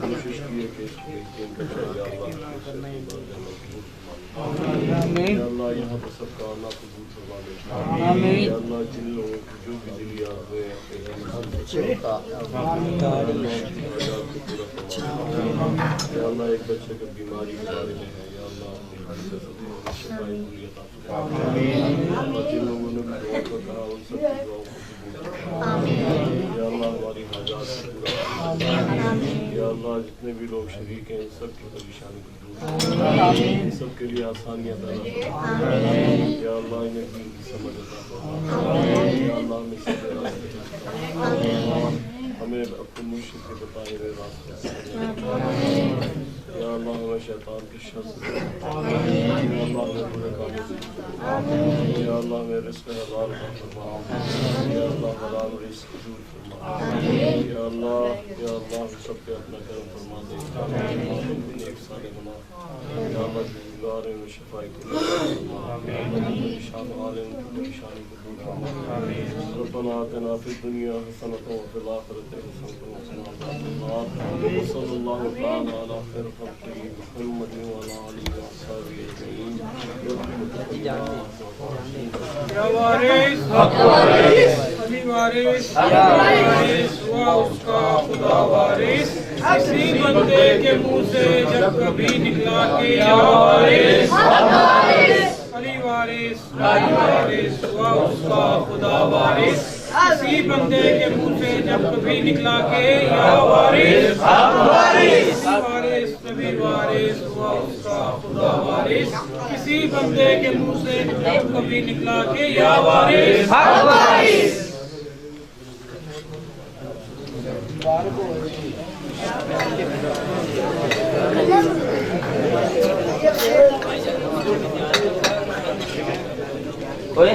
کوشش کی ہے کہ اس کو آمین یا اللہ یہاں پر سب کا اللہ قبول فرما دے آمین یا اللہ جن لوگوں کی جو بھی دلیات ہوئے ہیں یا اللہ ایک بچے کو بیماری کے بارے میں ہے یا اللہ شفائی پوری عطا فرما اللہ جن لوگوں نے بھی دعا کو کہا ان سب کی دعاؤں کو قبول یا اللہ ہماری حاجات کو پورا یا اللہ جتنے بھی لوگ شریک ہیں ان سب کی پریشانی کو دور ان سب کے لیے آسانیاں پیدا فرما یا اللہ انہیں دین کی سمجھ عطا فرما یا اللہ ہمیں سیدھے راستے پر ہمیں اپنے مرشد کے بتائے ہوئے راستے یا اللہ ہمیں شیطان کی شر سے یا اللہ ہمیں برے کاموں سے یا اللہ ہمیں رزق حلال عطا فرما یا اللہ حلال رزق دور فرما یا اللہ ہم سب پہ اپنا کرم فرما دے ایک سارے بنا یا اللہ بیمار ہیں انہیں شفائی کو پریشان حال ہیں ان کی پریشانی کو دور فرما ربنا آتنا فی الدنیا حسنۃ وفی الآخرۃ حسنۃ وقنا عذاب النار وصلی اللہ تعالی علی خیر خلقہ محمد وعلی آلہ وصحبہ اجمعین یا وارث حق وارث علی وارث ہوا اس کا خدا وارث کسی بندے کے منہ سے جب کبھی نکلا کہ یا وارث علی وارث ہوا اس کا خدا وارث کسی بندے کے منہ سے جب کبھی نکلا کہ یا وارث نبی وارث ہوا اس کا خدا وارث کسی بندے کے منہ سے جب کبھی نکلا کہ یا وارث کوئی